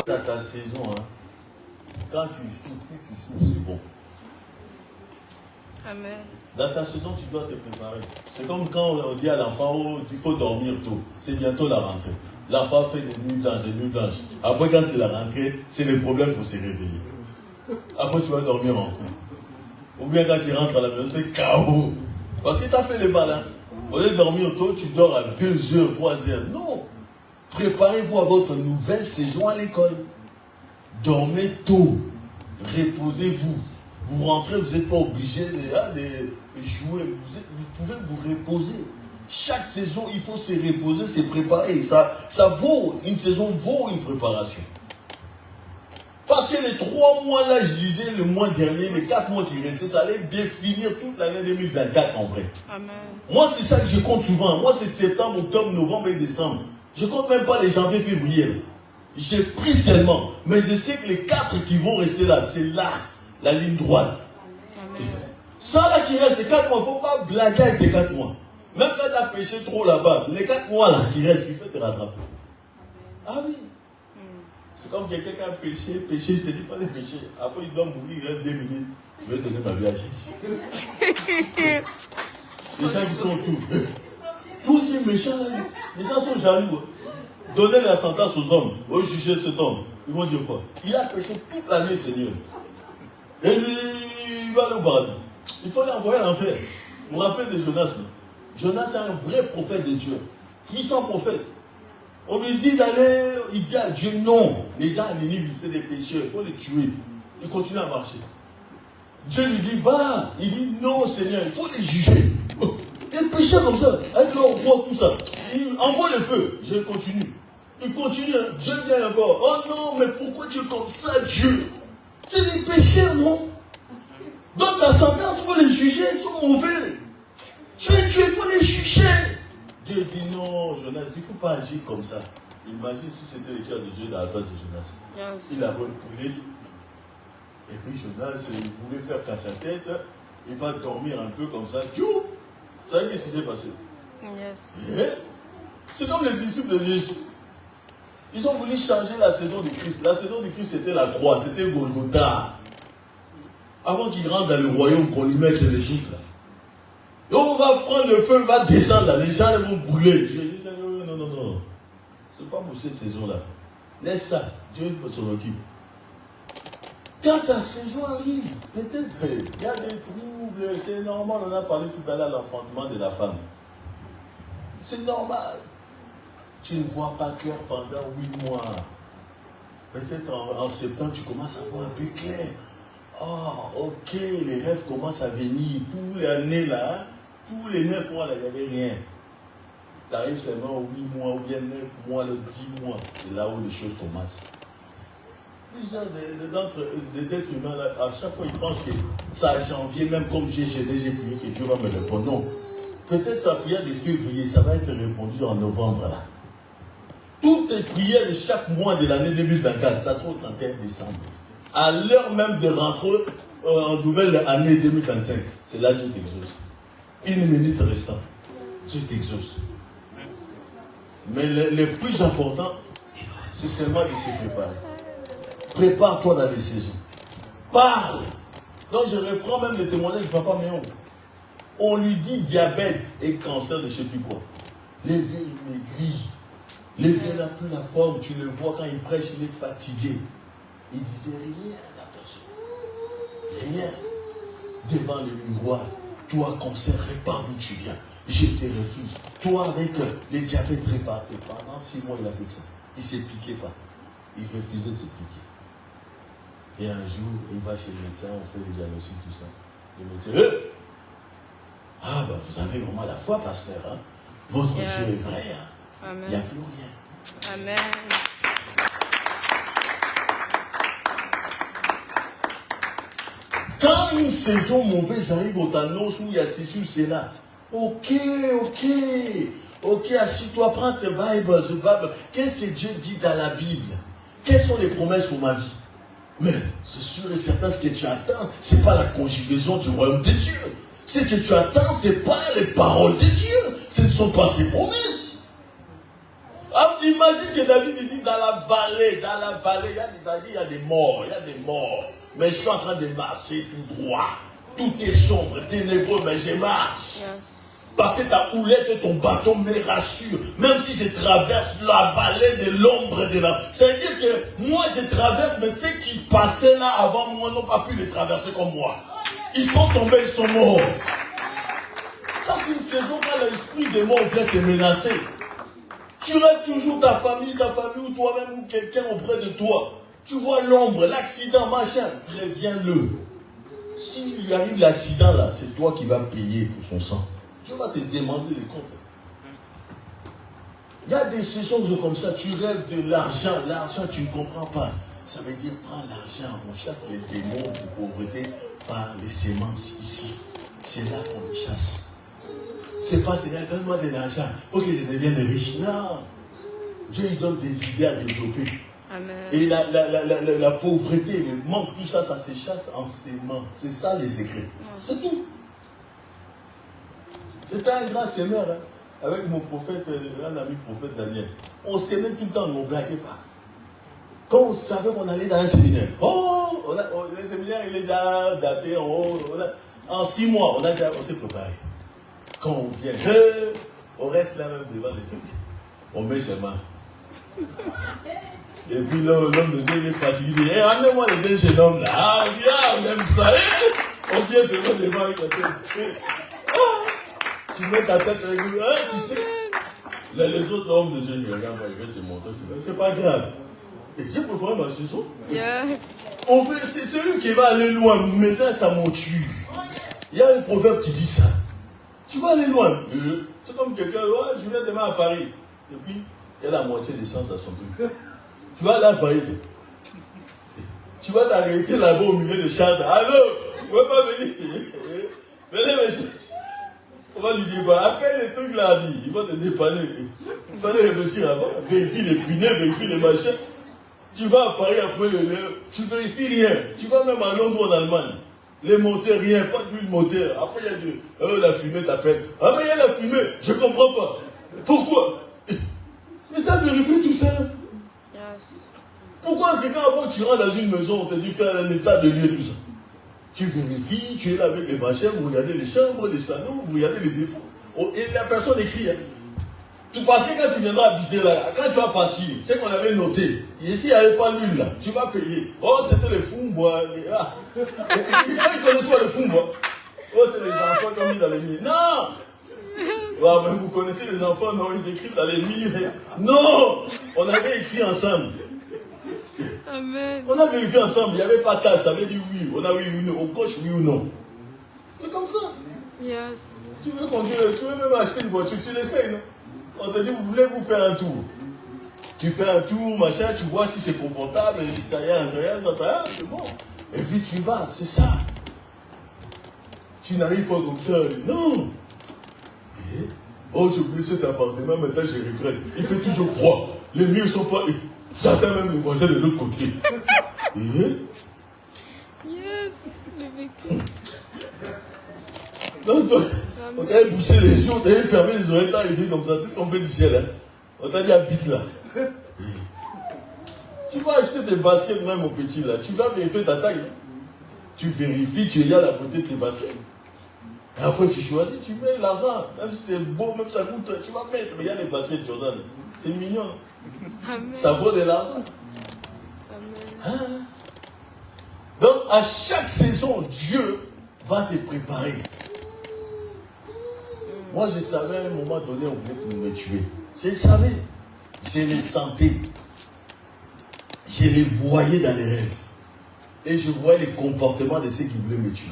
Dans ta saison, hein, quand tu souffres, c'est bon. Amen. Dans ta saison, tu dois te préparer. C'est comme quand on dit à l'enfant, oh, il faut dormir tôt. C'est bientôt la rentrée. L'enfant fait des nuits blanches. Après, quand c'est la rentrée, c'est le problème pour se réveiller. Après, tu vas dormir en cours. Ou bien quand tu rentres à la maison, c'est chaos. Parce que tu as fait les balles. Au lieu de dormir tôt, tu dors à 2 heures, 3 heures. Non. Préparez-vous à votre nouvelle saison à l'école. Dormez tôt. Reposez-vous. Vous rentrez, vous n'êtes pas obligé de jouer. Vous pouvez vous reposer. Chaque saison, il faut se reposer, se préparer. Ça vaut, une saison vaut une préparation. Parce que les 3 mois là, je disais le mois dernier, les 4 mois qui restaient, ça allait définir toute l'année 2024 en vrai. Amen. Moi, c'est ça que je compte souvent. Moi, c'est septembre, octobre, novembre et décembre. Je compte même pas les janvier, février. J'ai pris seulement. Mais je sais que les 4 qui vont rester là, c'est là, la ligne droite. Amen. Ça là qui reste, les 4 mois, il ne faut pas blaguer avec les 4 mois. Même quand tu as péché trop là-bas, les 4 mois là qui restent, tu peux te rattraper. Ah oui. C'est comme quelqu'un qui a péché, je ne te dis pas de pécher. Après il doit mourir, il reste 2 minutes. Je vais donner ma vie à Jésus. Les gens qui sont autour. Tout qui est méchant là, les gens sont jaloux. Donnez la sentence aux hommes, au juger cet homme. Ils vont dire quoi? Il a péché toute l'année, Seigneur. Et lui, il va aller au paradis. Il faut l'envoyer à l'enfer. Vous vous rappelez de Jonas? Jonas est un vrai prophète de Dieu. Puissant prophète. On lui dit d'aller, il dit à Dieu non. Les gens à Ninive, c'est des pécheurs, il faut les tuer. Il continue à marcher. Dieu lui dit, va. Il dit non, Seigneur, il faut les juger. Les pécheurs comme ça, avec leur roi, tout ça. Il envoie le feu. Je continue. Il continue. Dieu vient encore. Oh non, mais pourquoi tu es comme ça, Dieu? C'est des pécheurs, non? Dans ta sentence, il faut les juger, ils sont mauvais. Tu es tué, il faut les juger. Dieu dit non, Jonas, il ne faut pas agir comme ça. Imagine si c'était le cœur de Dieu dans la place de Jonas. Yes. Il a repoussé. Et puis Jonas, il voulait faire qu'à sa tête, il va dormir un peu comme ça. Vous savez qu'est-ce qui s'est passé? Yes. C'est comme les disciples de Jésus. Ils ont voulu changer la saison du Christ. La saison du Christ, c'était la croix, c'était Golgotha. Avant qu'il rentre dans le royaume, qu'on lui mette les trucs là. Et on va prendre le feu, il va descendre là, les gens vont brûler. Je dis non. C'est pas pour cette saison-là. Laisse ça, Dieu s'en occupe. Quand ta saison arrive, peut-être il y a des troubles, c'est normal, on a parlé tout à l'heure de l'enfantement de la femme. C'est normal. Tu ne vois pas clair pendant 8 mois. Peut-être en septembre, tu commences à voir un peu clair. Oh, ok, les rêves commencent à venir. Tous les années là, hein, tous les 9 mois là, il n'y avait rien. Tu arrives seulement aux 8 mois, ou bien 9 mois, le 10 mois. C'est là où les choses commencent. Plusieurs des êtres humains là, à chaque fois ils pensent que ça à janvier, même comme j'ai prié que Dieu va me répondre. Non. Peut-être ta prière de février, ça va être répondu en novembre là. Toutes les prières de chaque mois de l'année 2024, ça sera au 31 décembre. À l'heure même de rentrer en nouvelle année 2025, c'est là que Dieu t'exauce. 1 minute restant, Dieu t'exauce. Mais le plus important, c'est seulement de se préparer. Prépare-toi dans les saisons. Parle. Donc je reprends même le témoignage du papa Méon. On lui dit diabète et cancer de je ne sais plus quoi. Les vieux, il maigrit. Les vieux n'a plus la forme. Tu le vois quand il prêche, il est fatigué. Il disait rien à la personne. Rien. Devant le miroir. Toi, cancer, répare d'où tu viens. Je te refuse. Toi, avec les diabètes, répare. Et pendant 6 mois, il a fait ça. Il ne se piquait pas. Il refusait de se piquer. Et un jour, il va chez le médecin, on fait le diagnostic, tout ça. Le médecin, ah, ben vous avez vraiment la foi, pasteur. Hein? Votre Dieu est vrai. Hein? Il n'y a plus rien. Amen. Quand une saison mauvaise arrive au Thanos où il y a ceci ou cela, ok, assis-toi, prends tes Bibles, qu'est-ce que Dieu dit dans la Bible? Quelles sont les promesses pour ma vie? Mais c'est sûr et certain, ce que tu attends, ce n'est pas la conjugaison du royaume de Dieu. Ce que tu attends, ce n'est pas les paroles de Dieu. Ce ne sont pas ses promesses. Ah, il Imagine que David dit dans la vallée, il y a des morts, Mais je suis en train de marcher tout droit. Tout est sombre, ténébreux, mais je marche. Parce que ta houlette et ton bâton me rassurent. Même si je traverse la vallée de l'ombre de la... C'est-à-dire que moi je traverse, mais ceux qui passaient là avant moi n'ont pas pu les traverser comme moi. Ils sont tombés, ils sont morts. Ça c'est une saison quand l'esprit des morts vient te menacer. Tu rêves toujours ta famille ou toi-même ou quelqu'un auprès de toi. Tu vois l'ombre, l'accident, machin. Préviens-le. S'il y arrive l'accident là, c'est toi qui vas payer pour son sang. Dieu va te demander des comptes. Il y a des saisons comme ça, tu rêves de l'argent. L'argent, tu ne comprends pas. Ça veut dire prends l'argent. On chasse les démons de pauvreté par les semences ici. C'est là qu'on les chasse. C'est pas Seigneur, donne-moi de l'argent pour que je devienne riche. Non. Dieu il donne des idées à développer. Amen. Et la pauvreté, le manque, tout ça, ça se chasse en sémence. C'est ça les secrets. C'est tout. C'était un grand sémeur, hein, avec mon prophète, un ami prophète Daniel. On s'aimait tout le temps, on ne blaguait pas. Quand on savait qu'on allait dans un séminaire, le séminaire il est déjà daté en 6 mois, on s'est préparé. Quand on vient, on reste là même devant les trucs. On met ses mains. Et puis l'homme de Dieu il est fatigué. Il dit, ramène-moi les deux jeunes hommes là. Ah, viens, on aime ça. On vient se mettre devant avec la tête. Tu mets ta tête avec lui. Tu sais. Les autres hommes de Dieu, ils regardent, ils se montrent. C'est pas grave. Et j'ai préparé ma saison. Yes. C'est celui qui va aller loin. Maintenant, ça m'en tue. Il y a un proverbe qui dit ça. Tu vas aller loin. C'est comme quelqu'un, je viens demain à Paris. Et puis, il y a la moitié d'essence dans son truc. Tu vas aller à Paris. Tu vas t'arrêter là-bas au milieu de chars. Allô, tu ne peux pas venir. Venez me chercher. On va lui dire, appelle les trucs là, il va te dépanner. Il va aller réfléchir avant. Vérifie les pneus, vérifie les machins. Tu vas à Paris après, tu ne vérifies rien. Tu vas même à Londres ou en Allemagne. Les moteurs, rien, pas d'huile moteur. Après, il y a de la fumée t'appelle. Ah, mais il y a la fumée, je ne comprends pas. Pourquoi? Mais tu as vérifié tout ça. Yes. Pourquoi est-ce que quand avant tu rentres dans une maison, on t'a dû faire un état de lieu, tout ça? Tu vérifies, tu es là avec les machins, vous regardez les chambres, les salons, vous regardez les défauts. Et la personne écrit. Hein. Tout parce que quand tu viendras habiter là, quand tu vas partir, c'est qu'on avait noté. Ici, il n'y avait pas l'huile là. Tu vas payer. Oh, c'était les fumbois. Ils ne connaissent pas les fumbois. Oh, c'est les enfants comme ils dans les mines. Non! Ouais, mais vous connaissez les enfants, non, ils écrivent dans les mines. Non! On avait écrit ensemble. Amen. On a vérifié ensemble, il n'y avait pas de tâche, tu avais dit oui. On a oui ou non, on coche oui ou non. C'est comme ça. Yes. Tu veux conduire, tu veux même acheter une voiture, tu l'essayes, non? On te dit, vous voulez vous faire un tour. Tu fais un tour, machin, tu vois si c'est confortable, l'extérieur, l'intérieur, c'est bon. Et puis tu vas, c'est ça. Tu n'arrives pas comme ça, non. Et, oh, j'ai oublié cet appartement, maintenant je regrette. Il fait toujours froid. Les murs ne sont pas... J'attends même les voisins de l'autre côté. Et, Yes. Le vécu. donc, on t'avait bouché les yeux, on t'avait fermé les oreilles, t'es arrivé comme ça, t'es tombé du ciel. Hein. On t'a dit habite là. Et, tu vas acheter tes baskets, même mon petit là. Tu vas vérifier ta taille. Hein. Tu vérifies, tu regardes la beauté de tes baskets. Et après tu choisis, tu mets l'argent. Même si c'est beau, même si ça coûte, tu vas mettre. Regarde les baskets Jordan. C'est mignon. Amen. Ça vaut de l'argent. Amen. Hein? Donc, à chaque saison, Dieu va te préparer. Moi, je savais à un moment donné, on voulait me tuer. Je le savais. Je les sentais. Je les voyais dans les rêves. Et je voyais les comportements de ceux qui voulaient me tuer.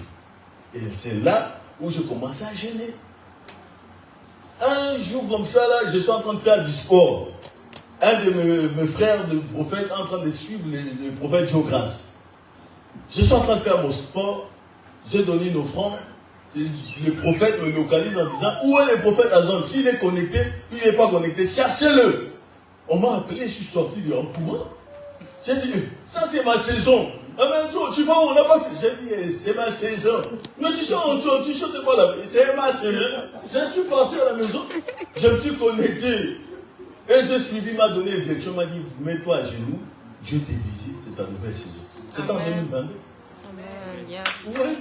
Et c'est là où je commençais à gêner. Un jour comme ça, là, je suis en train de faire du sport. Un de mes frères de prophète en train de suivre le prophète Joe Grace. Je suis en train de faire mon sport. J'ai donné une offrande. Le prophète me localise en disant, où est le prophète Azon? S'il est connecté, il n'est pas connecté, cherchez-le. On m'a appelé, je suis sorti de en courant. J'ai dit, ça c'est ma saison. Ah mais tu vois, on n'a pas fait. J'ai dit, c'est ma saison. Mais tu chantes pas là. C'est ma saison. Je suis parti à la maison, je me suis connecté. Et ce suivi m'a donné une direction, m'a dit, mets-toi à genoux, Dieu te visite, c'est ta nouvelle saison. C'est en 2022. Amen. Yes. Ouais.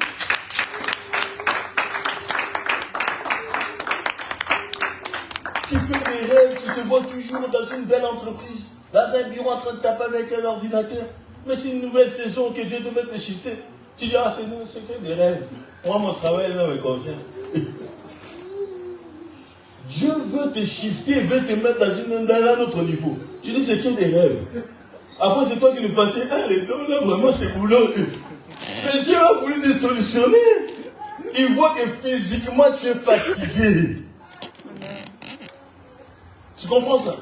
Tu fais des rêves, tu te vois toujours dans une belle entreprise, dans un bureau en train de taper avec un ordinateur. Mais c'est une nouvelle saison que Dieu devait te shifter. Tu dis, ah, c'est que des rêves. Moi, mon travail là me convient. Dieu veut te shifter, veut te mettre dans un autre niveau. Tu dis, c'est que des rêves. Après, c'est toi qui le fatigue. Ah, les dons là, vraiment, c'est boulot. Mais Dieu a voulu te solutionner. Il voit que physiquement, tu es fatigué. Tu comprends ça?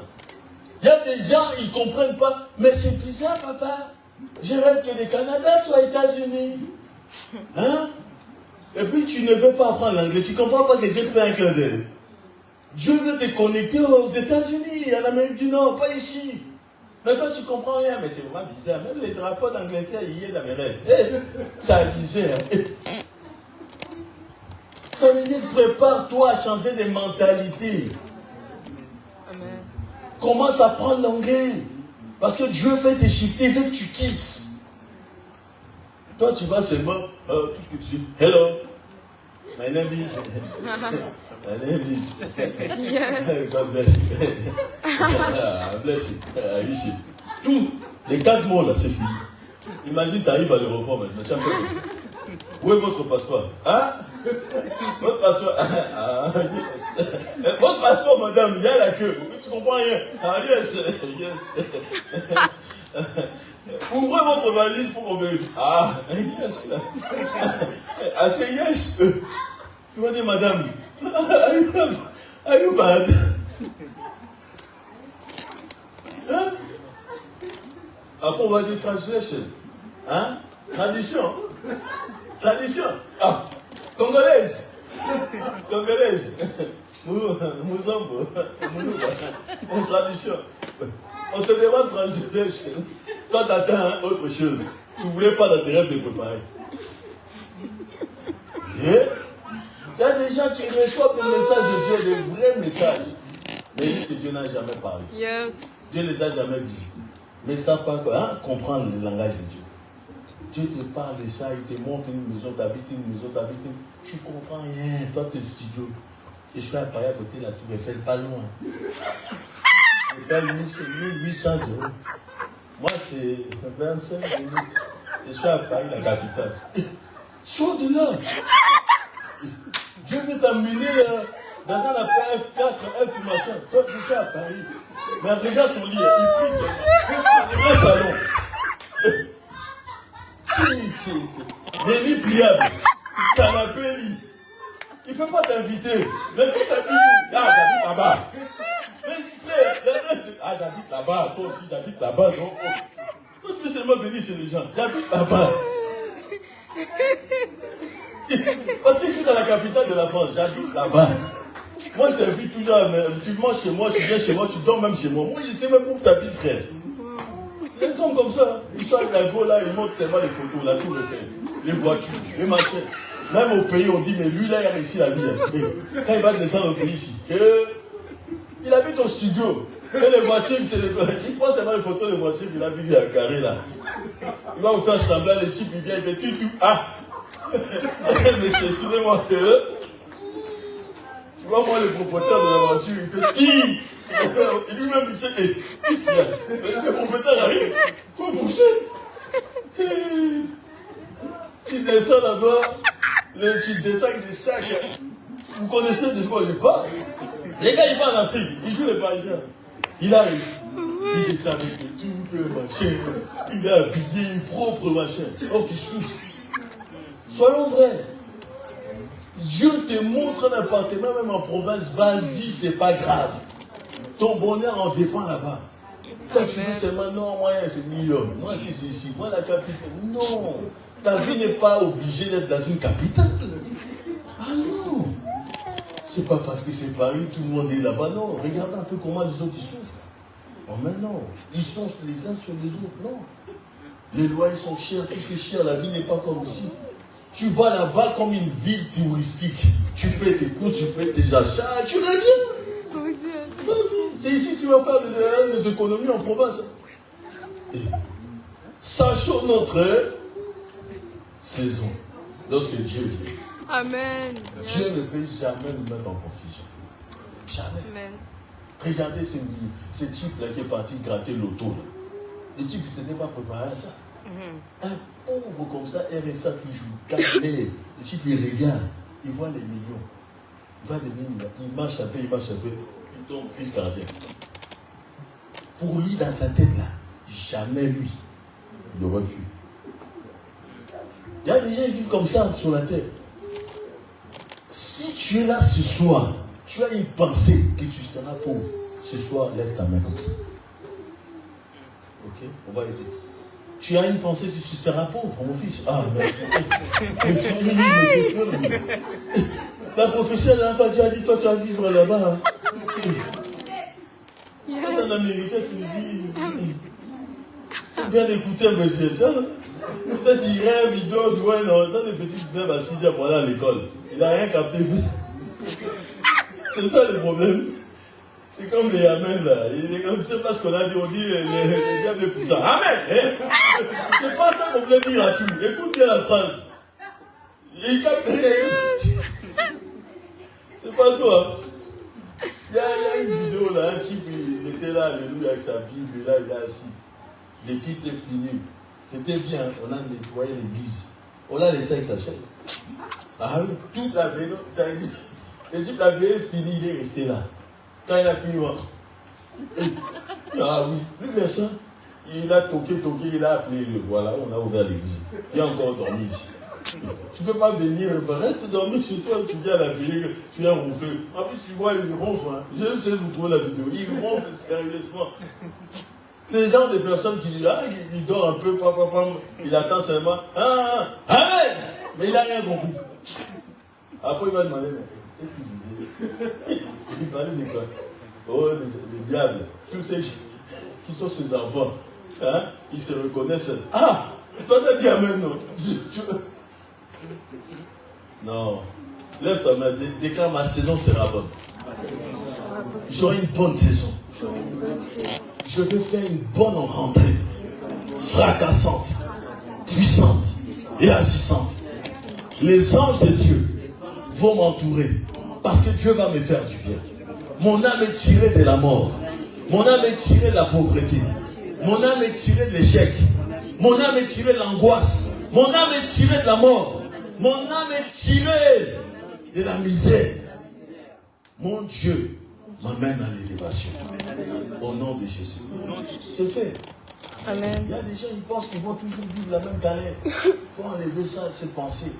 Il y a des gens, ils ne comprennent pas. Mais c'est bizarre, papa. Je rêve que le Canada soit États-Unis. Hein? Et puis tu ne veux pas apprendre l'anglais. Tu ne comprends pas que Dieu te fait un clin d'œil. Dieu veut te connecter aux États-Unis, en Amérique du Nord, pas ici. Mais toi, tu ne comprends rien. Mais c'est vraiment bizarre. Même les drapeaux d'Angleterre, il y est dans mes rêves. Hey, c'est bizarre. Hey. Ça veut dire, prépare-toi à changer de mentalité. Amen. Commence à apprendre l'anglais. Parce que Dieu veut te shifter, il veut que tu quittes. Toi, tu vas seulement, qu'est-ce que tu dis? Hello, my name is. My name is. Yes. God bless you. Bless you. I wish you. Tout, les 4 mots là, c'est fini. Imagine, tu arrives à l'aéroport maintenant. Tu as fait. Où est votre passeport? Hein? Votre passeport? Ah, yes. Votre passeport, madame, il y a la queue. Tu comprends rien? Ah, yes. Yes. Ouvrez votre valise pour qu'on vérifie. Ah, yes. Ah, c'est yes. Tu vas dire, madame, are you bad? Hein? Après, on va dire translation. Hein? Tradition. Tradition. Ah, congolaise. Congolaise. Mouzambo. Tradition. On te demande translation. Toi, tu attends autre chose. Tu ne voulais pas dans tes rêves de préparer. Il y a des gens qui reçoivent des messages de Dieu, des vrais messages. Mais ils disent que Dieu n'a jamais parlé. Yes. Dieu ne les a jamais vus. Mais ils ne savent pas comprendre le langage de Dieu. Dieu te parle de ça, il te montre une maison, t'habites une maison, t'habites une... Tu ne comprends rien. Toi, tu es le studio. Je suis à Paris à côté de la Tour Eiffel, pas loin. Je paye 1800 euros. Moi, c'est 25 minutes. Je suis à Paris, la capitale. Sors de là. Dieu veut t'amener dans un appel F4, F machin. Toi, tu suis à Paris. Mais regarde son lit, il prie seulement. Un salon. Des lits pliables. Canapé lit. Il ne peut pas t'inviter. Mais tu t'habites où? Ah, j'habite là-bas. Mais frère, ah, j'habite là-bas. Toi aussi, j'habite là-bas. Donc, toi, tu peux seulement venir chez les gens. J'habite là-bas. Parce que je suis dans la capitale de la France. J'habite là-bas. Moi, je t'invite toujours. Tu manges chez moi, tu viens chez moi, tu dors même chez moi. Moi, je sais même où tu habites, frère. Ils sont comme ça. Ils sont avec la go là, ils montrent tellement les photos, là, tout le fait. Les voitures, les machins. Même au pays, on dit, mais lui, là, il a réussi la vie. Hein. Quand il va descendre au pays ici, il habite au studio. Et les voitures, il prend seulement les photos des voitures qu'il a vues à carré là. Il va vous faire semblant, les types, il vient, il fait tout. Ah! Monsieur, excusez-moi. Tu vois, moi, le propriétaire de la voiture, il fait qui? Et lui-même, il sait, qu'est-ce qu'il y a? Le propriétaire arrive, il faut bouger. Tu descends là-bas, tu descends avec des sacs. Vous connaissez de quoi je parle? Les gars, ils vont en Afrique, ils jouent les Parisiens. Il arrive, il descend avec tout le machin, il est habillé, propre machin. Oh, qui souffre. Soyons vrais. Dieu te montre un appartement, même en province, vas-y, c'est pas grave. Ton bonheur en dépend là-bas. Toi, tu dis seulement, non, moi, c'est New York. Moi, c'est ici. Moi, la capitale. Non. Ta vie n'est pas obligée d'être dans une capitale. Ah non. C'est pas parce que c'est Paris, tout le monde est là-bas. Non. Regarde un peu comment les autres ils souffrent. Oh, mais non. Ils sont les uns sur les autres. Non. Les loyers sont chers, tout est cher. La vie n'est pas comme ici. Tu vas là-bas comme une ville touristique. Tu fais tes courses, tu fais tes achats, tu reviens. Oh Dieu. C'est ici que tu vas faire des économies en province. Et sachons notre saison. Lorsque Dieu vient. Amen. Dieu ne peut jamais nous mettre en confusion. Jamais. Amen. Regardez ce type-là qui est parti gratter l'auto. Là. Le type, il ne s'était pas préparé à ça. Un pauvre comme ça, RSA qui joue, calmé. Le type, il regarde, il voit les millions. Il voit les millions, il marche un peu, il tombe, crise cardiaque. Pour lui, dans sa tête, là, jamais lui, il n'aurait pu. Il y a des gens qui vivent comme ça sur la terre. Si tu es là ce soir, tu as une pensée que tu seras pauvre. Ce soir, lève ta main comme ça. Ok, on va aider. Tu as une pensée que tu seras pauvre, mon fils. Ah, mais la professeure, la fois, tu as dit, toi, tu vas vivre là-bas. C'est un Américain qui nous dit, bien écouter, monsieur. Peut-être il rêve, il dort, tu vois, non, ça, des petits se lèvent à 6h pour aller à l'école. Il n'a rien capté. C'est ça le problème. C'est comme les Amen là. C'est pas ce qu'on a dit, on dit les diables les puissants. Amen! C'est pas ça qu'on voulait dire à tout. Écoute bien la phrase. Il capte rien. C'est pas toi. Il y a une vidéo là, un type, il était là, alléluia, avec sa Bible, et là, il est assis. L'équipe est finie. C'était bien, on a nettoyé l'église. On l'a laissé avec sa chaise. Ah oui, toute la veille, ça existe. Le type, la veille est finie, il est resté là. Quand il a fini, ah oui, lui, personne. Il a toqué, il a appelé, voilà, on a ouvert l'église. Il a encore dormi ici. Tu ne peux pas venir, reste dormir chez toi, tu viens à la veille, tu viens ronfler. En plus, tu vois, il ronfle. Hein. Je sais, vous trouvez la vidéo. Il ronfle sérieusement. C'est le genre de personnes qui disent, ah, il dort un peu, il attend seulement, amen! Mais il n'a rien compris. Après, il va demander, mais qu'est-ce qu'il disait? Il parlait de quoi? Oh, le diable, tous ceux qui sont ses enfants, hein, ils se reconnaissent. Ah! Toi, tu as dit amen, non? Non. Lève ta main, déclare ma saison sera bonne. J'aurai une bonne saison. Je vais faire une bonne rentrée, fracassante, puissante et agissante. Les anges de Dieu vont m'entourer parce que Dieu va me faire du bien. Mon âme est tirée de la mort. Mon âme est tirée de la pauvreté. Mon âme est tirée de l'échec. Mon âme est tirée de l'angoisse. Mon âme est tirée de la mort. Mon âme est tirée de la misère. Mon Dieu m'amène à l'élévation. Au nom de Jésus. C'est fait. Amen. Il y a des gens qui pensent qu'ils vont toujours vivre la même galère. Il faut enlever ça, cette pensée.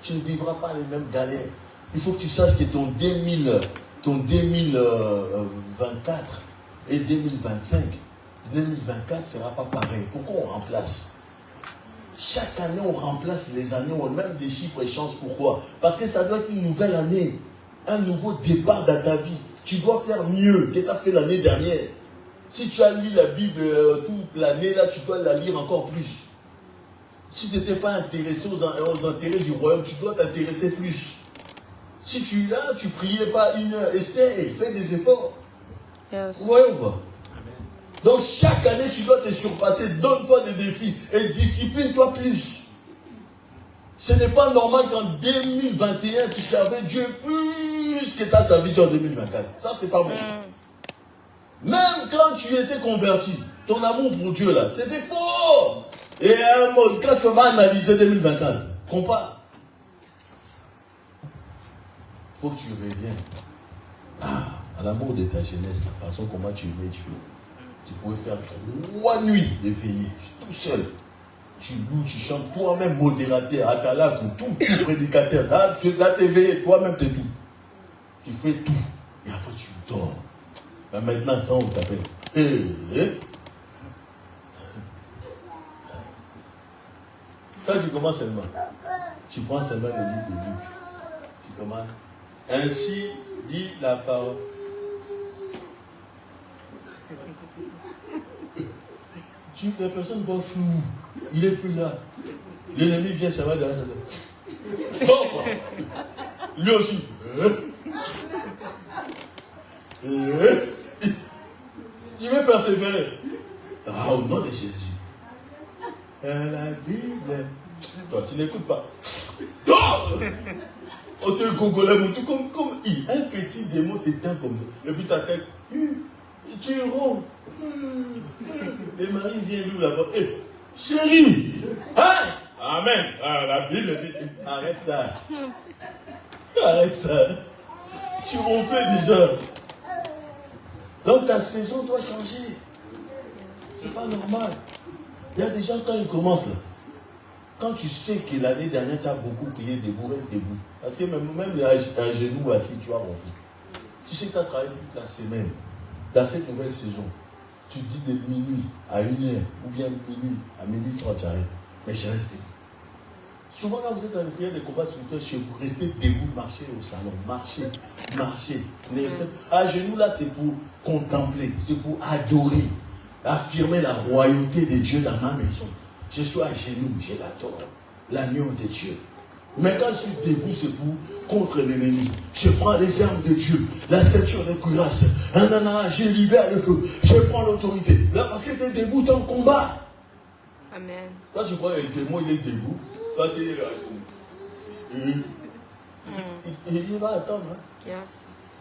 Tu ne vivras pas les mêmes galères. Il faut que tu saches que ton 2024 et 2025, 2024 ne sera pas pareil. Pourquoi on remplace? Chaque année, on remplace les années, on même des chiffres et changent. Pourquoi? Parce que ça doit être une nouvelle année. Un nouveau départ dans ta vie. Tu dois faire mieux que tu as fait l'année dernière. Si tu as lu la Bible toute l'année, là, tu dois la lire encore plus. Si tu n'étais pas intéressé aux intérêts du royaume, tu dois t'intéresser plus. Si tu là, tu priais pas 1 heure, essaie, fais des efforts. Yes. Vous voyez ou pas? Donc chaque année, tu dois te surpasser, donne-toi des défis et discipline-toi plus. Ce n'est pas normal qu'en 2021, tu servais Dieu plus que tu as servi Dieu en 2024. Ça, c'est pas bon. Même quand tu étais converti, ton amour pour Dieu, là, c'était fort. Et quand tu vas analyser 2024, compare. Il faut que tu reviennes à l'amour de ta jeunesse, la façon comment tu aimais Dieu. Tu pouvais faire 3 nuits de veillée, tout seul. Tu loues, tu chantes, toi-même modérateur, atalac, tout prédicateur. Là, tu es veillé, toi-même tu es tout. Tu fais tout. Et après tu dors. Mais maintenant, quand on t'appelle, quand tu commences seulement, tu prends seulement le livre de Luc. Tu commences. Ainsi dit la parole. La personne va flou. Il n'est plus là. L'ennemi vient, ça va derrière ça. Oh, lui aussi. persévérer. Ah, au nom de Jésus. La Bible. Toi, tu n'écoutes pas. On te gogolait, tout comme un petit démon t'éteint comme ça. Et puis ta tête, tu es rond. Et Marie vient lui là-bas. Chérie, hein? Amen. Ah, la Bible dit, arrête ça. Arrête ça. Tu ronfles déjà. Donc ta saison doit changer. C'est pas normal. Il y a des gens quand ils commencent là. Quand tu sais que l'année dernière tu as beaucoup prié debout, reste debout. Parce que même à genoux assis, tu vas ronfler. Tu sais que tu as travaillé toute la semaine. Dans cette nouvelle saison, tu dis de minuit à 1h, ou bien minuit à minuit 30, tu arrêtes. Mais je reste debout. Souvent, quand vous êtes dans les prières de combat spirituel chez vous, restez debout, marchez au salon, marchez. À genoux, là, c'est pour contempler, c'est pour adorer, affirmer la royauté de Dieu dans ma maison. Je suis à genoux, je l'adore, l'agneau de Dieu. Mais quand je suis debout, c'est pour contre l'ennemi. Je prends les armes de Dieu, la ceinture de cuirasse, je libère le feu, je prends l'autorité. Là, parce que tu es debout, tu es en combat. Amen. Quand tu crois que le démon, il est debout, toi, tu es là. Il va attendre. Hein? Yes.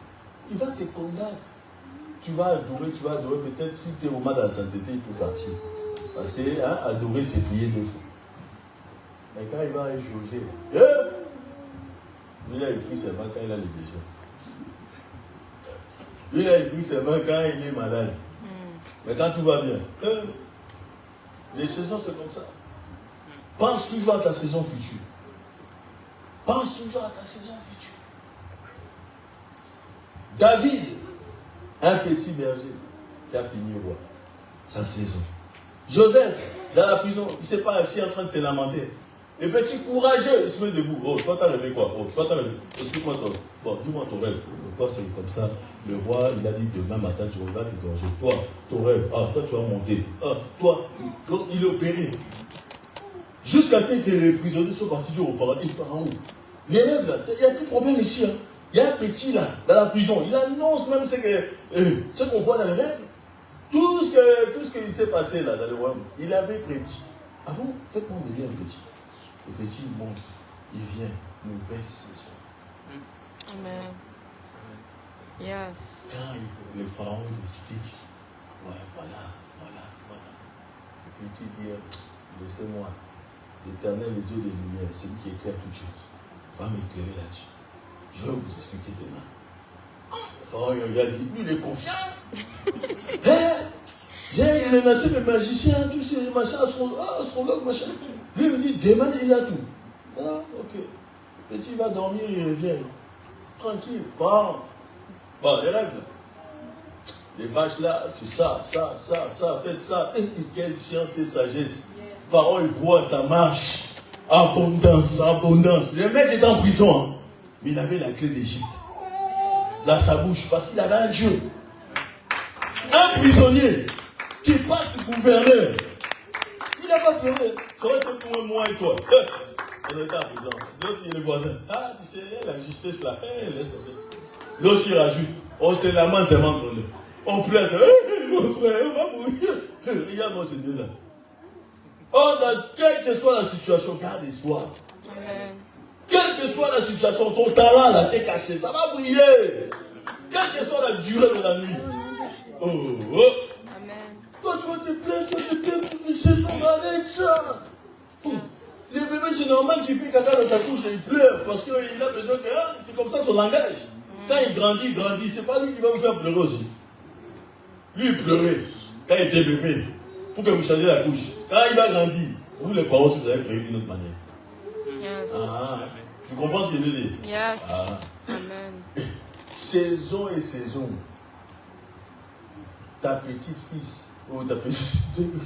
Il va te combattre. Tu vas adorer. Peut-être si tu es au mal de la sainteté, il peut partir. Parce que adorer, c'est prier deux fois. Mais quand il va échanger, lui, il a écrit seulement quand il a les besoins. Lui, il a écrit seulement quand il est malade. Mais quand tout va bien, les saisons, c'est comme ça. Pense toujours à ta saison future. Pense toujours à ta saison future. David, un petit berger qui a fini roi. Sa saison. Joseph, dans la prison, il ne s'est pas assis en train de se lamenter. Le petit courageux, il se met debout. Oh, toi, t'as rêvé quoi? Oh, toi, t'as rêvé. Explique-moi ton. Bon, dis-moi ton rêve. Pourquoi c'est comme ça? Le roi, il a dit demain matin, tu vas t'égorger. Toi, ton rêve. Ah, toi, tu vas monter. Ah, toi. Donc, il est opéré. Jusqu'à ce que les prisonniers soient partis au pharaon. Les rêves, là, il n'y a plus de problème ici. Hein. Il y a un petit, là, dans la prison. Il annonce même ce qu'on voit dans les rêves. Tout ce qui s'est passé, là, dans le royaume, il avait prédit. Ah bon? Faites-moi me dire un petit. Le petit monte, il vient, nouvelle saison. Amen. Yes. Quand le pharaon explique, ouais, voilà. Le petit dit, laissez-moi, l'Éternel, le Dieu des lumières, c'est lui qui éclaire toutes choses. Va m'éclairer là-dessus. Je vais vous expliquer demain. Le pharaon, il a dit, lui, il est confiant. J'ai menacé les magiciens, tous ces machins, astrologues, machin. Lui, il me dit, demain, il a tout. Ah, ok. Le petit va dormir, il revient. Tranquille. Bon, les rêves, là. Les vaches, là, c'est ça, faites ça. Et quelle science et sagesse. Pharaon, il voit, ça marche. Abondance. Le mec est en prison, hein. Mais il avait la clé d'Égypte. Dans sa bouche, parce qu'il avait un Dieu. Un prisonnier qui passe gouverneur. Il n'a pas pleuré. Ça aurait été pour moi et toi. On était en prison. L'autre, il est le voisin. Ah, tu sais, la justice là. Laisse tomber. L'autre, il rajoute. On se lamente seulement entre nous. On pleure. Mon frère, on va mourir. Regarde-moi ces deux-là. Oh, dans quelle que soit la situation, garde espoir. Amen. Quelle que soit la situation, ton talent là, t'es caché. Ça va briller. Quelle que soit la durée de la nuit. Oh. Amen. Toi, tu vas te plaindre, mais c'est son avec ça. Le bébé, c'est normal qu'il fait caca dans sa couche et il pleure parce qu'il a besoin que. C'est comme ça son langage. Quand il grandit. C'est pas lui qui va vous faire pleurer aussi. Lui, il pleurait quand il était bébé pour que vous changiez la couche. Quand il va grandir, vous les parents, vous avez prévu d'une autre manière. Yes. Tu comprends ce que je veux dire? Yes. Amen. Saison et saison. Ta petite fille, ta petite fille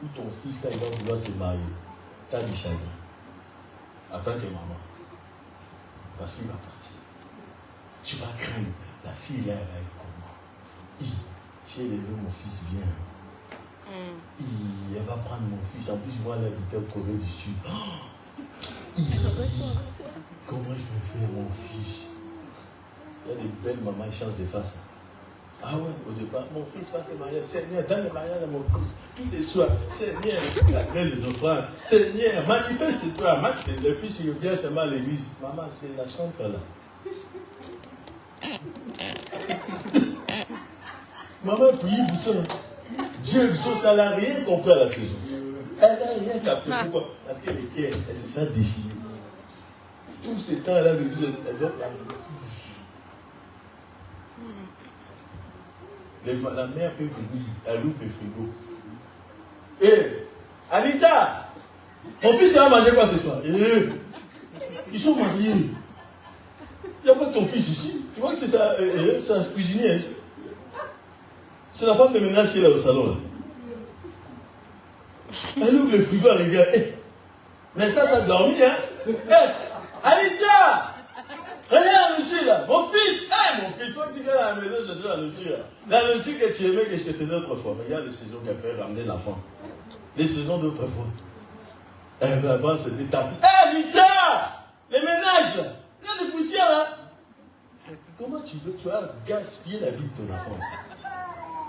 ou ton fils, quand il va vouloir se marier, t'as du chagrin. En tant que maman. Parce qu'il va partir. Tu vas craindre. La fille, là, elle est comment? J'ai élevé mon fils bien. Elle va prendre mon fils. En plus, moi, elle habitait au Corée du Sud. Comment je vais faire mon fils? Il y a des belles mamans, ils changent de face. Ah ouais, au départ, mon fils va se marier. Seigneur, donne le mariage à mon fils. Tous les soirs, Seigneur, amène les offrandes. Seigneur, manifeste-toi. Le fils, il vient seulement à l'église. Maman, c'est la chambre là. Maman prie pour ça. Dieu exauce, elle n'a rien compris à la saison. Elle n'a rien capté. Pourquoi? Parce qu'elle est claire, elle se sent déchirée. Tout ce temps, elle a vécu, elle doit la la mère peut venir, elle ouvre le frigo. Hé, Anita, mon fils va manger quoi ce soir? Ils sont mariés. Il n'y a pas de ton fils ici. Tu vois que c'est ça, c'est un cuisinier ici. C'est la femme de ménage qui est là au salon. Là. Elle ouvre le frigo, elle regarde. Mais ça dormit, hein? Anita! Regarde la nourriture là! Mon fils! Mon fils, faut que tu viennes à la maison chercher la nourriture. La nourriture que tu aimais que je te faisais autrefois. Regarde les saisons qu'elle peut ramener l'enfant. Les saisons d'autrefois. Elle va avoir cette étape. Anita! Les ménages là! Regarde les poussières là! Comment tu vas gaspiller la vie de ton enfant?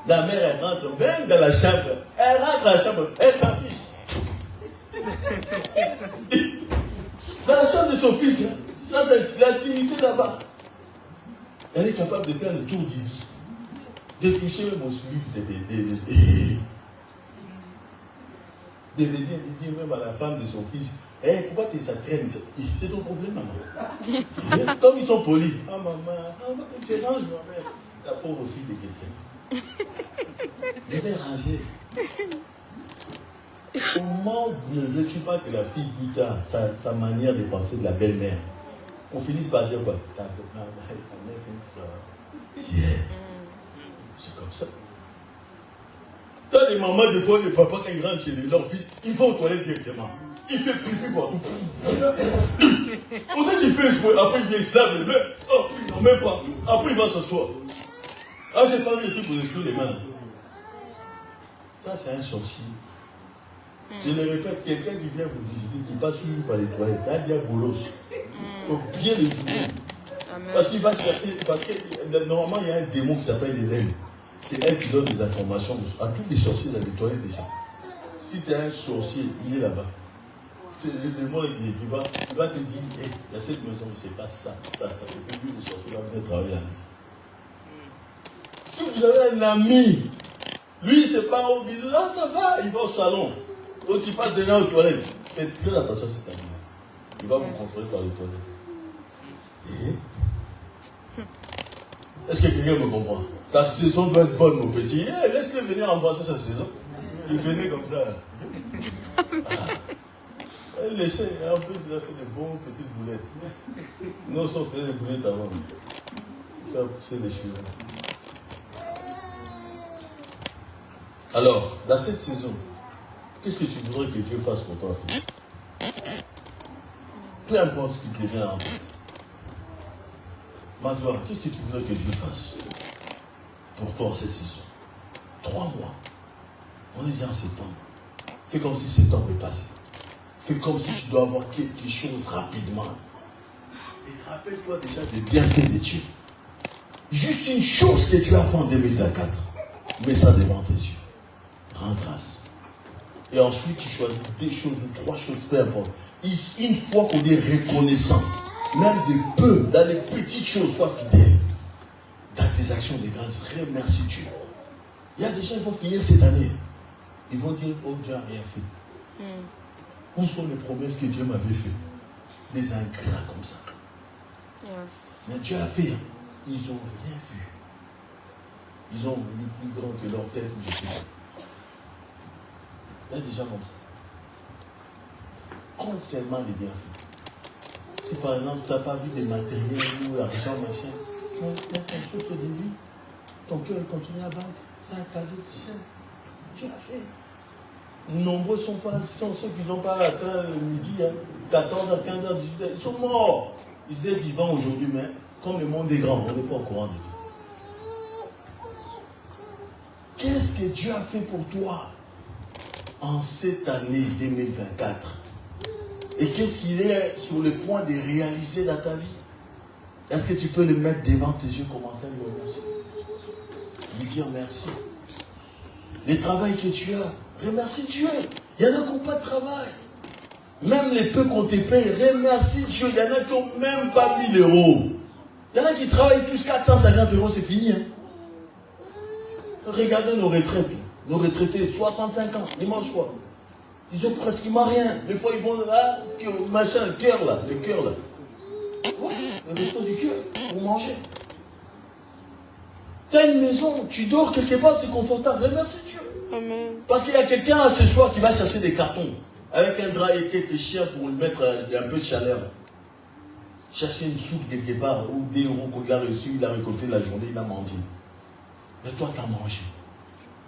La mère, elle rentre même dans la chambre. Elle rentre dans la chambre. Elle s'en fiche. Dans la chambre de son fils, hein? Ça, c'est l'intimité là-bas. Elle est capable de faire le tour du lit. De toucher mon slip de dire même à la femme de son fils, pourquoi tu ça traîne? C'est ton problème, maman. Comme ils sont polis. Ah, maman, c'est range, maman. La pauvre fille de quelqu'un. Je vais ranger. Comment ne veux-tu pas que la fille, plus tard, sa manière de penser de la belle-mère, on finisse par dire quoi? Ta mère, c'est une soeur. C'est comme ça. T'as des mamans, des fois, des papas, quand ils rentrent chez leur fils, ils vont aux toilettes directement. Il fait pipi partout. On sait qu'il fait jouer, après il vient se laver les mains. Oh, il n'en met pas. Après il va s'asseoir. Ah, j'ai pas vu le truc pour essuyer les mains. Ça, c'est un sorcier. Je le répète, quelqu'un qui vient vous visiter, qui passe toujours par les toilettes, c'est un diabolos. Il faut bien les ouvrir. Parce qu'il va chercher, parce que normalement il y a un démon qui s'appelle Hélène. C'est elle qui donne des informations à tous les sorciers dans les toilettes déjà. Si tu es un sorcier, il est là-bas. C'est le démon qui va te dire, il y a cette maison, c'est pas ça. Et puis lui, le sorcier va venir travailler la nuit. Si vous avez un ami, lui, c'est pas au bisou, ah ça va, il va au salon. Quand tu passes déjà aux toilettes, faites très attention à cet ami. Il va vous contrôler par les toilettes. Est-ce que quelqu'un me comprend? Ta saison doit être bonne, mon petit. Laisse-le venir embrasser sa saison. Il venait comme ça. Laissez. En plus, il a fait des bonnes petites boulettes. Nous aussi, on faisait des boulettes avant. Ça a poussé les cheveux. Alors, dans cette saison, qu'est-ce que tu voudrais que Dieu fasse pour toi, fils? Peu importe ce qui te vient en tête. Ma gloire, qu'est-ce que tu voudrais que Dieu fasse pour toi cette saison? 3 mois. On est déjà en septembre. Fais comme si septembre est passé. Fais comme si tu dois avoir quelque chose rapidement. Et rappelle-toi déjà des bienfaits de Dieu. Juste une chose que tu as fait en 2024. Mets ça devant tes yeux. Rends grâce. Et ensuite, tu choisis 2 choses ou 3 choses, peu importe. Une fois qu'on est reconnaissant, même de peu, dans les petites choses, sois fidèle. Dans tes actions de grâce, remercie Dieu. Il y a des gens qui vont finir cette année. Ils vont dire, oh Dieu n'a rien fait. Où sont les promesses que Dieu m'avait faites? Des ingrats comme ça. Mais Dieu a fait. Ils n'ont rien vu. Ils ont voulu plus grand que leur tête. Il y a des gens comme ça. Compte seulement les bienfaits. Si par exemple, tu n'as pas vu des matériels ou l'argent, machin, mais ton souffle de vie, ton cœur continue à battre. C'est un cadeau du ciel. Tu l'as fait. Nombreux sont ceux qui n'ont pas atteint le midi, 14h, 15h, 18h. Ils sont morts. Ils étaient vivants aujourd'hui, mais comme le monde est grand, on n'est pas au courant de tout. Qu'est-ce que Dieu a fait pour toi en cette année 2024? Et qu'est-ce qu'il est sur le point de réaliser dans ta vie? Est-ce que tu peux le mettre devant tes yeux, commencer à lui remercier? lui dire merci. Les travails que tu as, remercie Dieu. Il y en a qui n'ont pas de travail. Même les peu qu'on te paye, remercie Dieu. Il y en a qui n'ont même pas 1000 euros. Il y en a qui travaillent plus 450 euros, c'est fini. Hein? Regardez nos retraites. Nos retraités, 65 ans, ils mangent quoi? Ils ont pratiquement rien. Des fois, ils vont là, machin, le cœur là. Ouais, le resto du cœur, pour manger. Tu as une maison, tu dors quelque part, c'est confortable. Remercie Dieu. Amen. Parce qu'il y a quelqu'un ce soir qui va chercher des cartons avec un drap et quelques chiens pour lui mettre un peu de chaleur. Chercher une soupe quelque part ou des euros qu'il a reçu, il a récolté la journée, il a mangé. Mais toi, tu as mangé.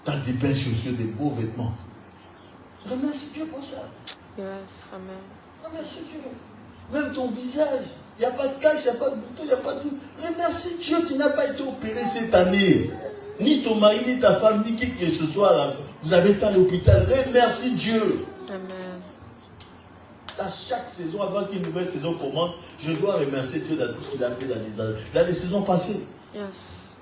Tu as des belles chaussures, des beaux vêtements. Remercie Dieu pour ça. Yes, amen. Remercie Dieu. Même ton visage. Il n'y a pas de cache, il n'y a pas de bouton, il n'y a pas de tout. Remercie Dieu qui n'a pas été opéré cette année. Ni ton mari, ni ta femme, ni qui que ce soit là. Vous avez été à l'hôpital. Remercie Dieu. Amen. À chaque saison, avant qu'une nouvelle saison commence, je dois remercier Dieu dans tout ce qu'il a fait dans les saisons passées. Yes.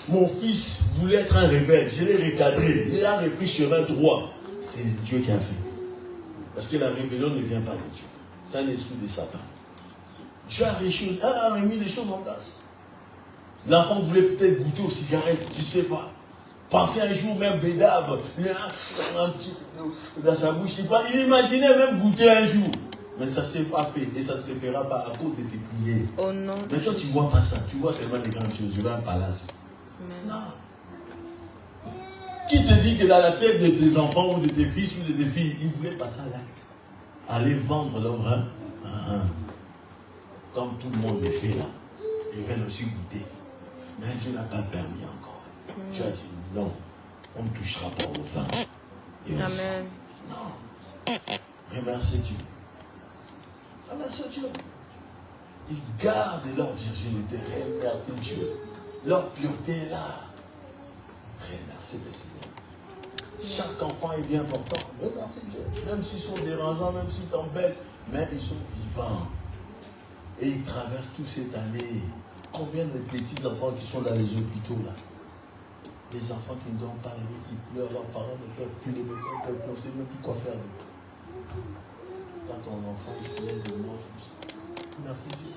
Mon fils voulait être un rebelle. Je l'ai recadré. Il a repris chemin droit. C'est Dieu qui a fait. Parce que la rébellion ne vient pas de Dieu. C'est un esprit de Satan. Dieu a remis les choses en place. L'enfant voulait peut-être goûter aux cigarettes, tu ne sais pas. Pensez un jour même bédave, il y a un petit dans sa bouche, il imaginait même goûter un jour. Mais ça ne s'est pas fait et ça ne se fera pas à cause de tes prières. Oh non. Mais toi tu ne vois pas ça, tu vois seulement les grandes choses, tu vois un palace. Amen. Non. Qui te dit que dans la tête de tes enfants ou de tes fils ou de tes filles, ils voulaient passer à l'acte? Aller vendre leur rein, comme tout le monde le fait là. Ils veulent aussi goûter. Mais Dieu n'a pas permis encore. Dieu a dit non, on ne touchera pas au vin. Et Amen. aussi, non. Remercie Dieu. Remercie Dieu. Ils gardent leur virginité. Remercie Dieu. Leur pureté est là. Remercie le Seigneur. Chaque enfant est bien important. Remercie Dieu. Même s'ils sont dérangeants, même s'ils t'embêtent, mais ils sont vivants. Et ils traversent toute cette année. Combien de petits enfants qui sont dans les hôpitaux là? Des enfants qui ne dorment pas la nuit, qui pleurent, leurs parents ne peuvent plus, les médecins ne peuvent plus, on ne sait même plus quoi faire. Quand ton enfant il se lève le mange, merci Dieu.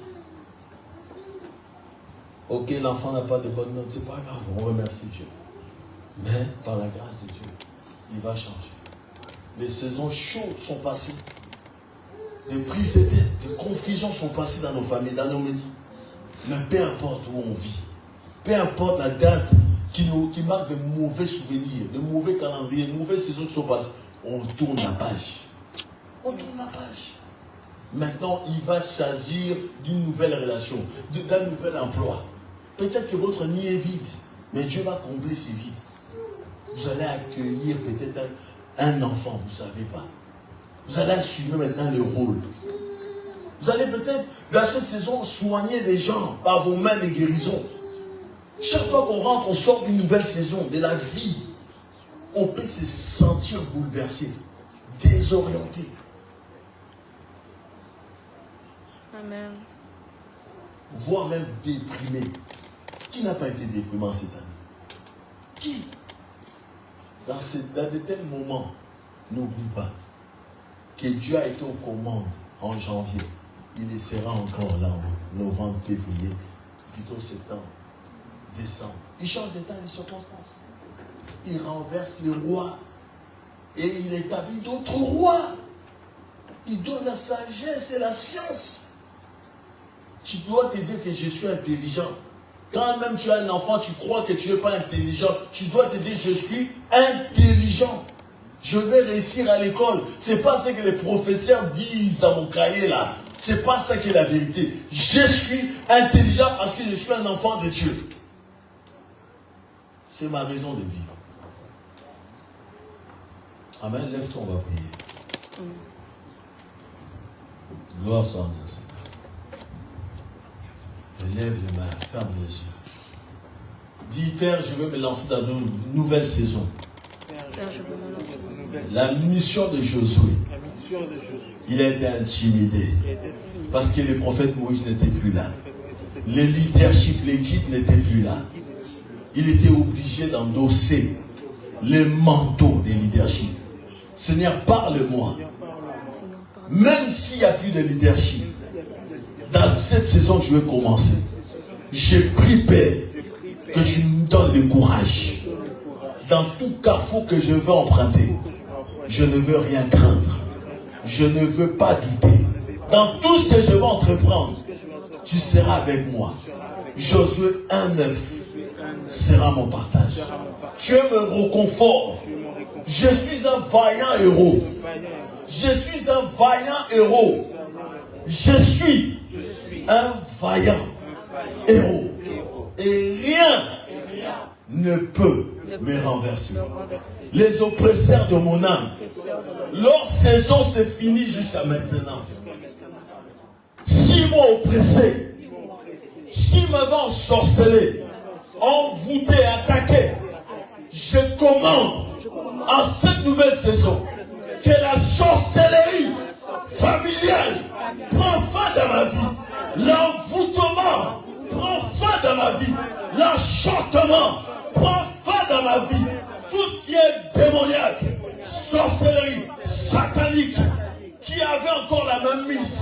Ok, l'enfant n'a pas de bonne note, c'est pas grave, on remercie Dieu. Mais par la grâce de Dieu, il va changer. Les saisons chaudes sont passées. Des prises de tête, des confusions sont passées dans nos familles, dans nos maisons. Mais peu importe où on vit, peu importe la date qui marque de mauvais souvenirs, de mauvais calendriers, de mauvaises saisons qui sont passées, on tourne la page. On tourne la page. Maintenant, il va s'agir d'une nouvelle relation, d'un nouvel emploi. Peut-être que votre nid est vide, mais Dieu va combler ces vides. Vous allez accueillir peut-être un enfant, vous ne savez pas. Vous allez assumer maintenant le rôle. Vous allez peut-être, dans cette saison, soigner des gens par vos mains de guérison. Chaque fois qu'on rentre, on sort d'une nouvelle saison, de la vie. On peut se sentir bouleversé, désorienté. Amen. Voire même déprimé. Qui n'a pas été déprimé en cette année? Qui? Dans de tels moments, n'oublie pas que Dieu a été aux commandes en janvier. Il y sera encore là en novembre, février, plutôt septembre, décembre. Il change de temps et de circonstances. Il renverse les rois et il établit d'autres rois. Il donne la sagesse et la science. Tu dois te dire que je suis intelligent. Quand même tu as un enfant, tu crois que tu n'es pas intelligent. Tu dois te dire je suis intelligent. Je vais réussir à l'école. Ce n'est pas ce que les professeurs disent dans mon cahier là. Ce n'est pas ça qui est la vérité. Je suis intelligent parce que je suis un enfant de Dieu. C'est ma raison de vivre. Amen. Lève-toi, on va prier. Gloire soit à Dieu. Je lève les mains, ferme les yeux. Dis, Père, je veux me lancer dans une nouvelle saison. Père, je veux me lancer. La mission de Josué, il a été intimidé parce que le prophète Moïse n'était plus là. Le leadership, les guides n'étaient plus là. il était obligé d'endosser les manteaux des leadership. Seigneur, parle-moi. Même s'il n'y a plus de leadership, dans cette saison que je vais commencer, j'ai pris Père que tu me donnes le courage. Dans tout carrefour que je veux emprunter, je ne veux rien craindre. Je ne veux pas douter. Dans tout ce que je vais entreprendre, tu seras avec moi. Josué 1:9 sera mon partage. Tu es mon réconfort. Je suis un vaillant héros. Je suis un vaillant héros. Je suis un vaillant héros. Et rien ne peut me renverser. Les oppresseurs de mon âme, leur saison s'est finie jusqu'à maintenant. S'ils m'ont oppressé, s'ils m'avaient ensorcelé, envoûté, attaqué, je commande en cette nouvelle saison que la sorcellerie familiale prend fin dans ma vie. L'envoûtement prend fin dans ma vie. L'enchantement prend fin dans ma vie. Tout ce qui est démoniaque, sorcellerie, satanique, qui avait encore la même mise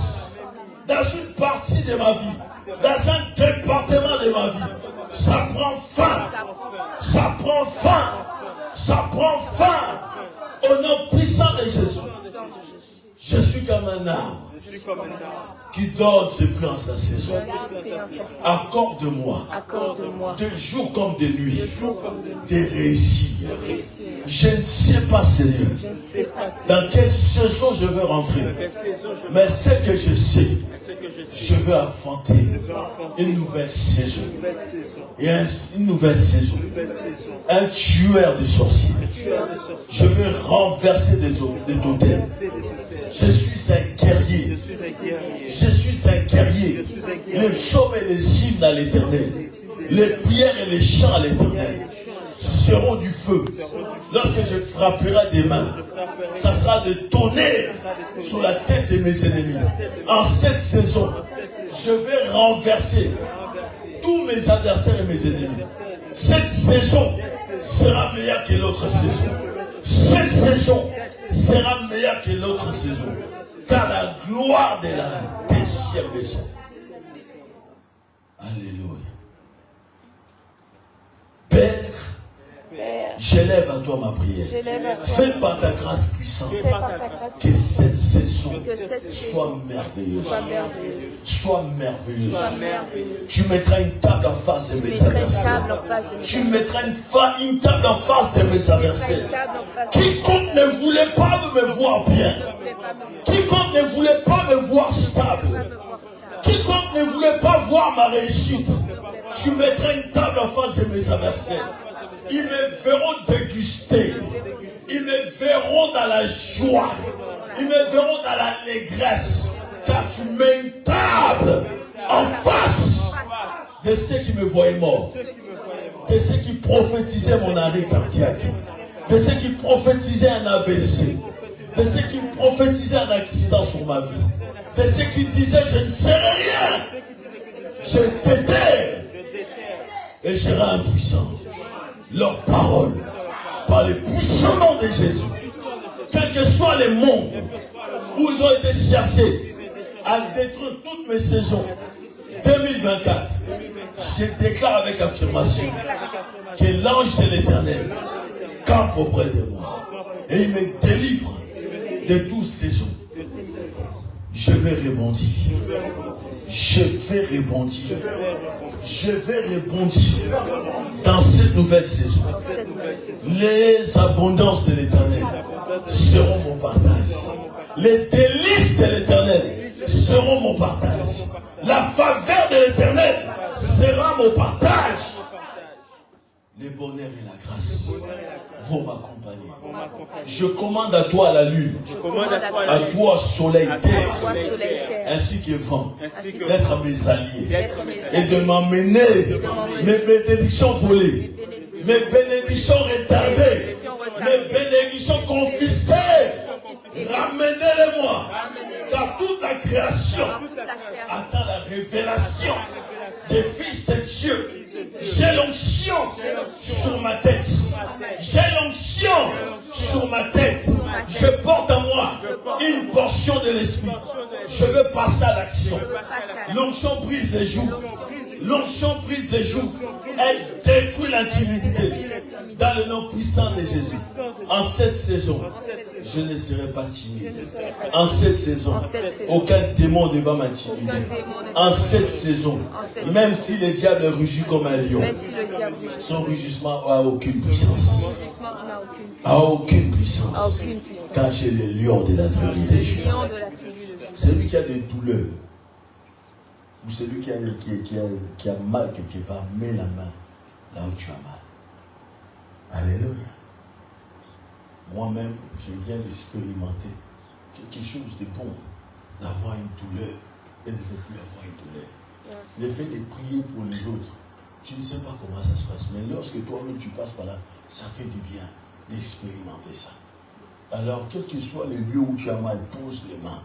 dans une partie de ma vie, dans un département de ma vie, ça prend fin. Ça prend fin. Ça prend fin. Au nom puissant de Jésus. Je suis comme un arbre qui donne ses fruits en sa saison. Accorde-moi de jour comme de nuit de réussir. Je ne sais pas, Seigneur, dans quelle saison je veux rentrer. Mais ce que je sais, je veux affronter une nouvelle saison. Et une nouvelle saison. Un tueur de sorciers. Je veux renverser des totems. Je suis un guerrier. Je suis un guerrier. Les psaumes et les hymnes à l'Éternel, les prières et les chants à l'Éternel seront du feu. Lorsque je frapperai des mains, ça sera des tonnerres sur la tête de mes ennemis. En cette saison, je vais renverser tous mes adversaires et mes ennemis. Cette saison sera meilleure que l'autre saison. Cette saison sera meilleure que l'autre saison. Car la gloire de la deuxième maison. Alléluia. Père, j'élève à toi ma prière. Fais par ta grâce puissante que cette saison soit merveilleuse. Sois merveilleuse. Tu mettras une table en face de mes adversaires. Tu mettras une table en face de mes adversaires. Quiconque ne voulait pas me voir bien, quiconque ne voulait pas me voir stable, quiconque ne voulait pas voir ma réussite, tu mettras une table en face de mes adversaires. Ils me verront déguster. Ils me verront dans la joie. Ils me verront dans l'allégresse. Car tu mets une table en face de ceux qui me voyaient mort. De ceux qui prophétisaient mon arrêt cardiaque. De ceux qui prophétisaient un AVC. De ceux qui prophétisaient un accident sur ma vie. De ceux qui disaient je ne serai rien. Je t'étais. Et je serai impuissant. Leurs paroles, par le puissant nom de Jésus, quels que soient les mondes où ils ont été cherchés à détruire toutes mes saisons 2024, je déclare avec affirmation que l'ange de l'Éternel campe auprès de moi et il me délivre de toutes saisons. Je vais rebondir. Je vais rebondir. Je vais rebondir dans cette nouvelle saison. Les abondances de l'Éternel seront mon partage. Les délices de l'Éternel seront mon partage. La faveur de l'Éternel sera mon partage. Le bonheur et la grâce vont m'accompagner. Je commande à toi la lune, à toi soleil, terre, ainsi que vent, d'être mes alliés et de m'emmener mes bénédictions volées, mes bénédictions retardées, mes bénédictions confisquées. Ramenez-les-moi, car toute la création attend la révélation des fils de Dieu. J'ai l'onction sur ma tête. J'ai l'onction sur ma tête. Je porte en moi une portion de l'esprit. Je veux passer à l'action. L'onction brise les joues. L'onction brise les joues. Elle détruit l'intimidité. Dans le nom puissant de Jésus. En cette saison, je ne serai pas timide. En cette saison, aucun démon ne va m'intimider. En cette saison, même si le diable rugit comme un lion, son rugissement n'a aucune puissance. A aucune puissance. Car j'ai le lion de la tribu de Juda. Celui qui a des douleurs, ou celui qui a mal quelque part, mets la main là où tu as mal. Alléluia. Moi-même, je viens d'expérimenter quelque chose de bon, d'avoir une douleur et de ne plus avoir une douleur. Le fait de prier pour les autres, tu ne sais pas comment ça se passe, mais lorsque toi-même tu passes par là, ça fait du bien d'expérimenter ça. Alors, quel que soit le lieu où tu as mal, pose les mains.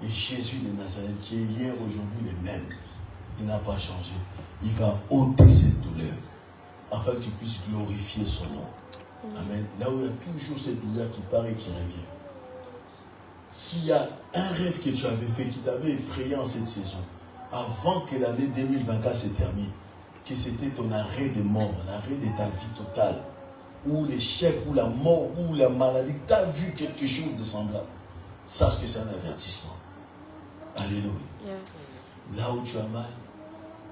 Et Jésus de Nazareth, qui est hier, aujourd'hui le même, il n'a pas changé. Il va ôter cette douleur, afin que tu puisses glorifier son nom. Amen. Là où il y a toujours cette douleur qui part et qui revient. S'il y a un rêve que tu avais fait, qui t'avait effrayé en cette saison, avant que l'année 2024 se termine, que c'était ton arrêt de mort, l'arrêt de ta vie totale, ou l'échec, ou la mort, ou la maladie, tu as vu quelque chose de semblable, sache que c'est un avertissement. Alléluia. Yes. Là où tu as mal,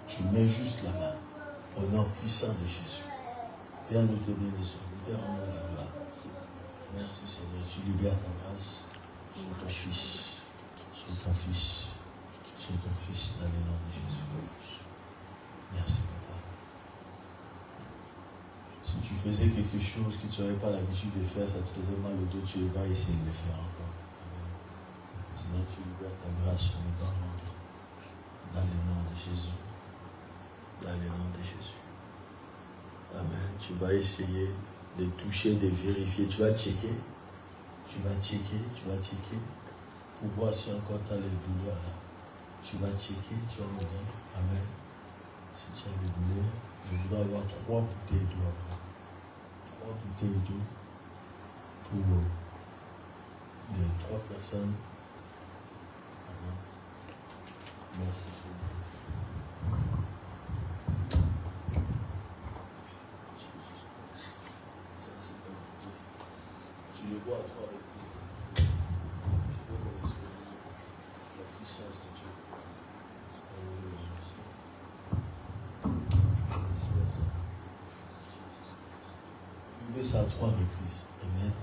tu mets juste la main au nom puissant de Jésus. Père, nous te bénissons. Père, en nom de la gloire. Merci Seigneur. Tu libères ta grâce sur ton Fils. Sur ton Fils. Sur ton Fils, dans le nom de Jésus. Merci, Papa. Si tu faisais quelque chose que tu n'avais pas l'habitude de faire, ça te faisait mal au dos, tu vas essayer de le faire encore. Sinon, tu libères ta grâce sur le monde. Dans le nom de Jésus. Dans le nom de Jésus. Amen. Tu vas essayer de toucher, de vérifier. Tu vas checker. Tu vas checker pour voir si encore tu as les douleurs là. Tu vas checker, tu vas me dire, Amen. Si tu as des douleurs, je voudrais avoir 3 bouteilles d'eau après. 3 bouteilles d'eau pour les 3 personnes. Amen. Merci Seigneur. Tu le vois à 3 reprises. Je peux connaître la puissance de Dieu. Buvez ça à 3 reprises. Amen.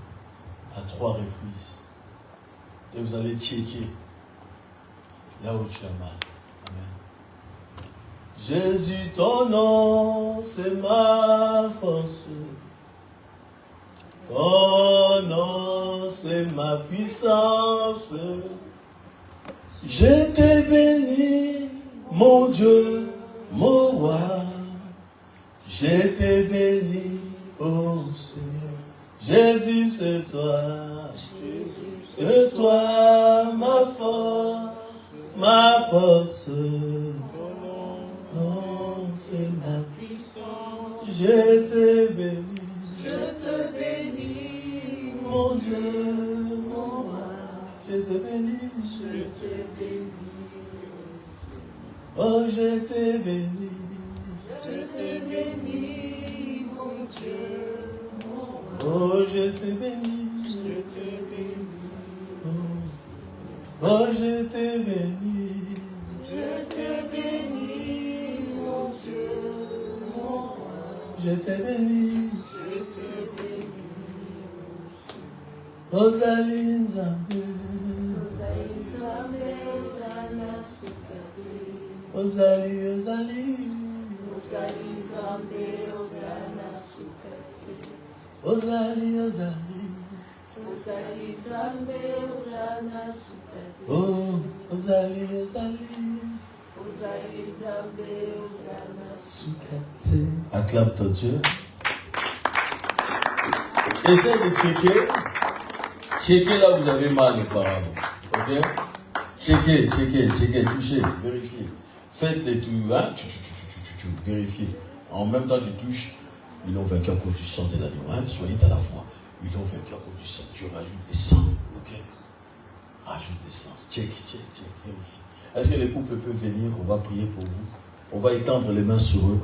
À 3 reprises. Et vous allez checker là où tu as mal. Amen. Jésus, ton nom, c'est ma force. Ton nom, c'est ma puissance. Je t'ai béni, mon Dieu, mon roi. Je t'ai béni, oh Seigneur. Jésus, c'est toi. C'est toi, ma force. Non, c'est ma puissance. Je t'ai béni. Mon Dieu, mon roi, je te bénis. Oh, je te bénis. Mon Dieu, mon roi. Oh, je te bénis. Oh, je te bénis. Mon Dieu, mon roi. Je te bénis. Ozali Nzambe. Ozali Oh, Ozali Acclame ton Dieu. Essaye de checker. Checkez là où vous avez mal auparavant. Ok? Checkez, touchez, vérifiez. Faites les tout, hein? Vérifiez. En même temps, tu touches Ils l'ont vaincu à cause du sang de l'agneau. Hein? Soyez à la foi. Ils l'ont vaincu à cause du sang. Tu rajoutes des sangs. Ok? Rajoute des sangs. Check. Vérifie. Est-ce que les couples peuvent venir? On va prier pour vous. On va étendre les mains sur eux.